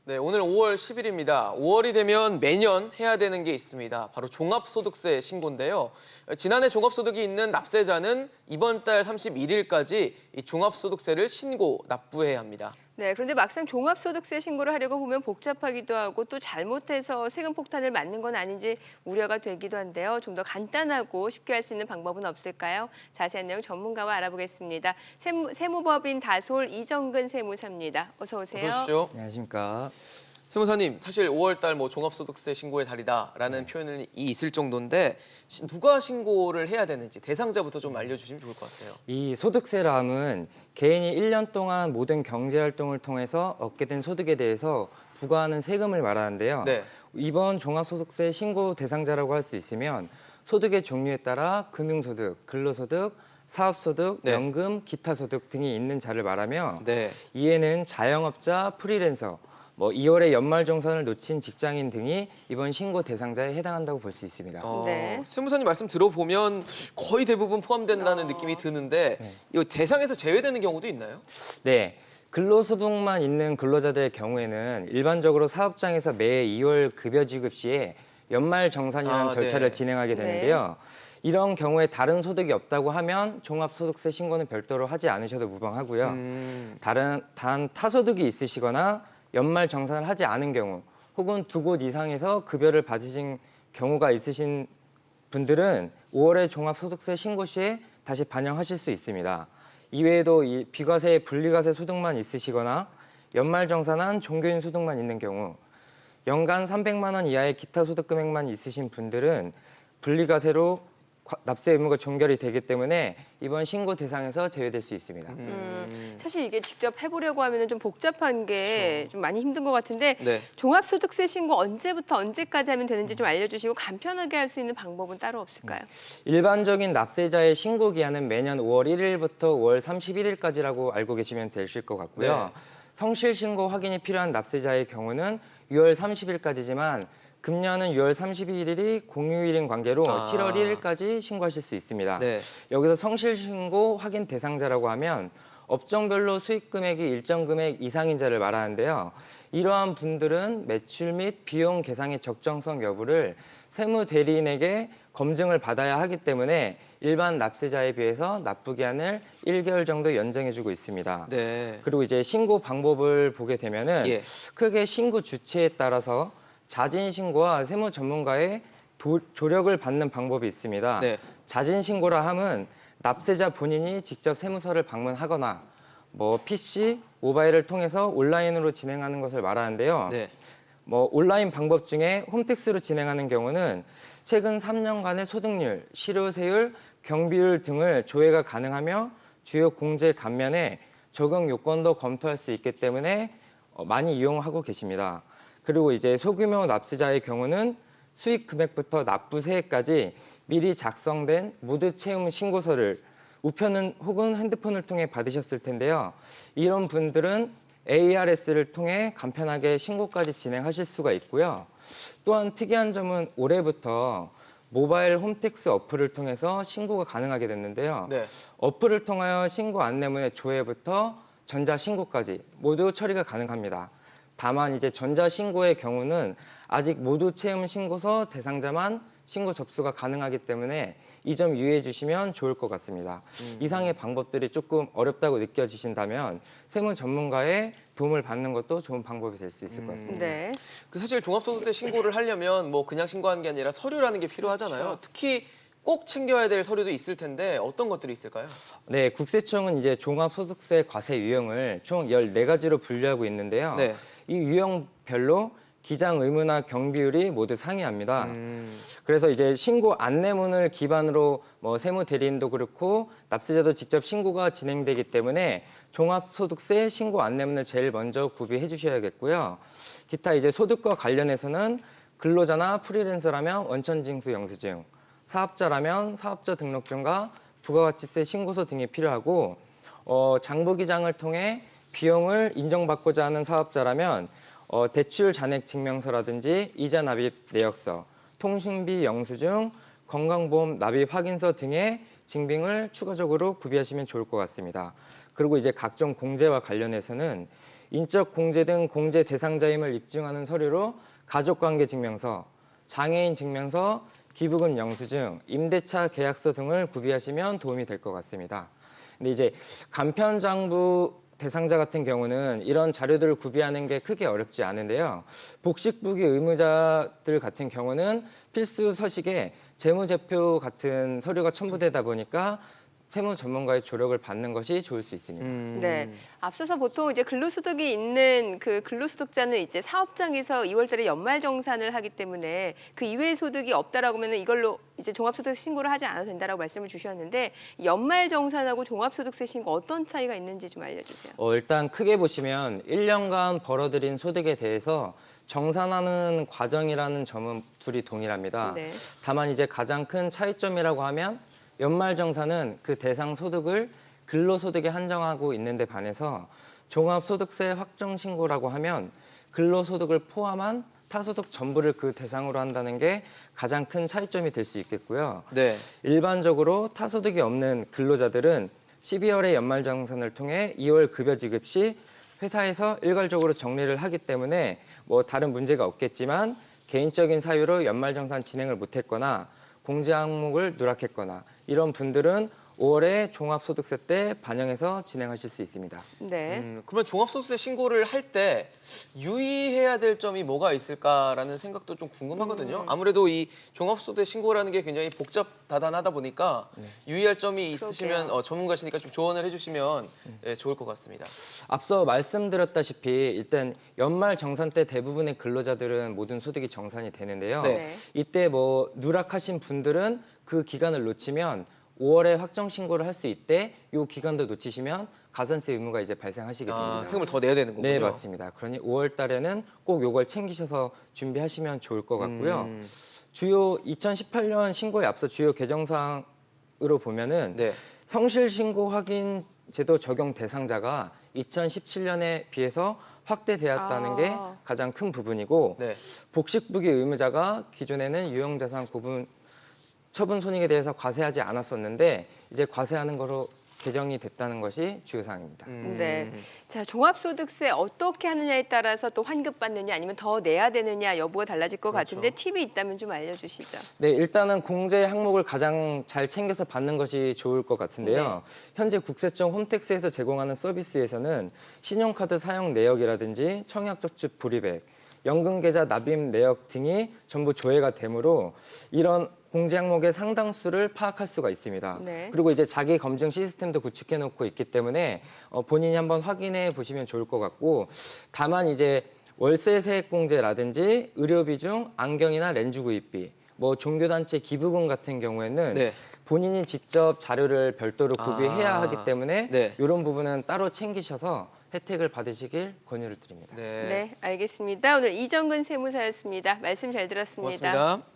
네, 오늘 5월 10일입니다. 5월이 되면 매년 해야 되는 게 있습니다. 바로 종합소득세 신고인데요. 지난해 종합소득이 있는 납세자는 이번 달 31일까지 이 종합소득세를 신고 납부해야 합니다. 네, 그런데 막상 종합소득세 신고를 하려고 보면 복잡하기도 하고 또 잘못해서 세금 폭탄을 맞는 건 아닌지 우려가 되기도 한데요. 좀 더 간단하고 쉽게 할 수 있는 방법은 없을까요? 자세한 내용 전문가와 알아보겠습니다. 세무법인 다솔 이정근 세무사입니다. 어서 오세요. 어서 오십시오. 안녕하십니까. 세무사님, 사실 5월 달 종합소득세 신고의 달이다라는 표현이 있을 정도인데 누가 신고를 해야 되는지 대상자부터 좀 알려주시면 좋을 것 같아요. 이 소득세람은 개인이 1년 동안 모든 경제활동을 통해서 얻게 된 소득에 대해서 부과하는 세금을 말하는데요. 네. 이번 종합소득세 신고 대상자라고 할 수 있으면 소득의 종류에 따라 금융소득, 근로소득, 사업소득, 네. 연금, 기타 소득 등이 있는 자를 말하며 네. 이에는 자영업자, 프리랜서, 2월에 연말정산을 놓친 직장인 등이 이번 신고 대상자에 해당한다고 볼 수 있습니다. 네. 세무사님 말씀 들어보면 거의 대부분 포함된다는 느낌이 드는데 이 대상에서 제외되는 경우도 있나요? 네. 근로소득만 있는 근로자들의 경우에는 일반적으로 사업장에서 매해 2월 급여 지급 시에 연말정산이라는 절차를 네. 진행하게 되는데요. 이런 경우에 다른 소득이 없다고 하면 종합소득세 신고는 별도로 하지 않으셔도 무방하고요. 단 타소득이 있으시거나 연말 정산을 하지 않은 경우 혹은 두 곳 이상에서 급여를 받으신 경우가 있으신 분들은 5월에 종합소득세 신고 시에 다시 반영하실 수 있습니다. 이외에도 이 비과세, 분리과세 소득만 있으시거나 연말 정산한 종교인 소득만 있는 경우 연간 300만 원 이하의 기타 소득 금액만 있으신 분들은 분리과세로 납세 의무가 종결이 되기 때문에 이번 신고 대상에서 제외될 수 있습니다. 사실 이게 직접 해보려고 하면 좀 복잡한 게 좀 많이 힘든 것 같은데 네. 종합소득세 신고 언제부터 언제까지 하면 되는지 좀 알려주시고 간편하게 할 수 있는 방법은 따로 없을까요? 일반적인 납세자의 신고 기한은 매년 5월 1일부터 5월 31일까지라고 알고 계시면 되실 것 같고요. 네. 성실 신고 확인이 필요한 납세자의 경우는 6월 30일까지지만 금년은 6월 31일이 공휴일인 관계로 7월 1일까지 신고하실 수 있습니다. 네. 여기서 성실 신고 확인 대상자라고 하면 업종별로 수익 금액이 일정 금액 이상인 자를 말하는데요. 이러한 분들은 매출 및 비용 계상의 적정성 여부를 세무 대리인에게 검증을 받아야 하기 때문에 일반 납세자에 비해서 납부 기한을 1개월 정도 연장해주고 있습니다. 네. 그리고 이제 신고 방법을 보게 되면은 예. 크게 신고 주체에 따라서 자진 신고와 세무 전문가의 조력을 받는 방법이 있습니다. 네. 자진 신고라 함은 납세자 본인이 직접 세무서를 방문하거나 PC, 모바일을 통해서 온라인으로 진행하는 것을 말하는데요. 네. 온라인 방법 중에 홈택스로 진행하는 경우는 최근 3년간의 소득률, 실효세율, 경비율 등을 조회가 가능하며 주요 공제 감면에 적용 요건도 검토할 수 있기 때문에 많이 이용하고 계십니다. 그리고 이제 소규모 납세자의 경우는 수익 금액부터 납부세액까지 미리 작성된 모두 채움 신고서를 우편은 혹은 핸드폰을 통해 받으셨을 텐데요. 이런 분들은 ARS를 통해 간편하게 신고까지 진행하실 수가 있고요. 또한 특이한 점은 올해부터 모바일 홈택스 어플을 통해서 신고가 가능하게 됐는데요. 네. 어플을 통하여 신고 안내문의 조회부터 전자신고까지 모두 처리가 가능합니다. 다만 이제 전자신고의 경우는 아직 모두 채움 신고서 대상자만 신고 접수가 가능하기 때문에 이 점 유의해 주시면 좋을 것 같습니다. 이상의 방법들이 조금 어렵다고 느껴지신다면 세무 전문가의 도움을 받는 것도 좋은 방법이 될 수 있을 것 같습니다. 네. 사실 종합소득세 신고를 하려면 그냥 신고하는 게 아니라 서류라는 게 필요하잖아요. 그렇죠. 특히 꼭 챙겨야 될 서류도 있을 텐데 어떤 것들이 있을까요? 네, 국세청은 이제 종합소득세 과세 유형을 총 14가지로 분류하고 있는데요. 네. 이 유형별로 기장 의무나 경비율이 모두 상이합니다. 그래서 이제 신고 안내문을 기반으로 세무 대리인도 그렇고 납세자도 직접 신고가 진행되기 때문에 종합소득세 신고 안내문을 제일 먼저 구비해 주셔야겠고요. 기타 이제 소득과 관련해서는 근로자나 프리랜서라면 원천징수 영수증, 사업자라면 사업자 등록증과 부가가치세 신고서 등이 필요하고 장부기장을 통해 비용을 인정받고자 하는 사업자라면 대출 잔액 증명서라든지 이자 납입 내역서, 통신비 영수증, 건강보험 납입 확인서 등의 증빙을 추가적으로 구비하시면 좋을 것 같습니다. 그리고 이제 각종 공제와 관련해서는 인적 공제 등 공제 대상자임을 입증하는 서류로 가족관계 증명서, 장애인 증명서, 기부금 영수증, 임대차 계약서 등을 구비하시면 도움이 될 것 같습니다. 근데 이제 간편장부 대상자 같은 경우는 이런 자료들을 구비하는 게 크게 어렵지 않은데요. 복식부기 의무자들 같은 경우는 필수 서식에 재무제표 같은 서류가 첨부되다 보니까 세무 전문가의 조력을 받는 것이 좋을 수 있습니다. 네. 앞서서 보통 이제 근로소득이 있는 그 근로소득자는 이제 사업장에서 2월달에 연말정산을 하기 때문에 그 이외의 소득이 없다라고 하면 이걸로 이제 종합소득 신고를 하지 않아도 된다라고 말씀을 주셨는데 연말정산하고 종합소득세 신고 어떤 차이가 있는지 좀 알려주세요. 일단 크게 보시면 1년간 벌어들인 소득에 대해서 정산하는 과정이라는 점은 둘이 동일합니다. 네. 다만 이제 가장 큰 차이점이라고 하면 연말정산은 그 대상 소득을 근로소득에 한정하고 있는데 반해서 종합소득세 확정신고라고 하면 근로소득을 포함한 타소득 전부를 그 대상으로 한다는 게 가장 큰 차이점이 될 수 있겠고요. 네. 일반적으로 타소득이 없는 근로자들은 12월에 연말정산을 통해 2월 급여 지급 시 회사에서 일괄적으로 정리를 하기 때문에 뭐 다른 문제가 없겠지만 개인적인 사유로 연말정산 진행을 못했거나 공제 항목을 누락했거나 이런 분들은 5월에 종합소득세 때 반영해서 진행하실 수 있습니다. 네. 그러면 종합소득세 신고를 할 때 유의해야 될 점이 뭐가 있을까라는 생각도 좀 궁금하거든요. 아무래도 이 종합소득세 신고라는 게 굉장히 복잡다단하다 보니까 유의할 점이 있으시면 그러게요. 전문가시니까 좀 조언을 해주시면 좋을 것 같습니다. 앞서 말씀드렸다시피 일단 연말 정산 때 대부분의 근로자들은 모든 소득이 정산이 되는데요. 네. 이때 뭐 누락하신 분들은 그 기간을 놓치면 5월에 확정 신고를 할 수 있대 이 기간도 놓치시면 가산세 의무가 이제 발생하시게 됩니다. 세금을 더 내야 되는 거군요. 네, 맞습니다. 그러니 5월 달에는 꼭 요걸 챙기셔서 준비하시면 좋을 것 같고요. 주요 2018년 신고에 앞서 주요 개정사항으로 보면은 네. 성실 신고 확인 제도 적용 대상자가 2017년에 비해서 확대되었다는 게 가장 큰 부분이고 네. 복식부기 의무자가 기존에는 유형자산 구분 처분 손익에 대해서 과세하지 않았었는데 이제 과세하는 거로 개정이 됐다는 것이 주요 사항입니다. 네. 자, 종합소득세 어떻게 하느냐에 따라서 또 환급받느냐 아니면 더 내야 되느냐 여부가 달라질 것 같은데 팁이 있다면 좀 알려주시죠. 네, 일단은 공제 항목을 가장 잘 챙겨서 받는 것이 좋을 것 같은데요. 현재 국세청 홈택스에서 제공하는 서비스에서는 신용카드 사용 내역이라든지 청약저축 불이백, 연금계좌 납입 내역 등이 전부 조회가 되므로 이런 공제 항목의 상당수를 파악할 수가 있습니다. 네. 그리고 이제 자기 검증 시스템도 구축해 놓고 있기 때문에 본인이 한번 확인해 보시면 좋을 것 같고 다만 이제 월세 세액 공제라든지 의료비 중 안경이나 렌즈 구입비, 뭐 종교단체 기부금 같은 경우에는 네. 본인이 직접 자료를 별도로 구비해야 하기 때문에 네. 이런 부분은 따로 챙기셔서 혜택을 받으시길 권유를 드립니다. 네. 네, 알겠습니다. 오늘 이정근 세무사였습니다. 말씀 잘 들었습니다. 고맙습니다.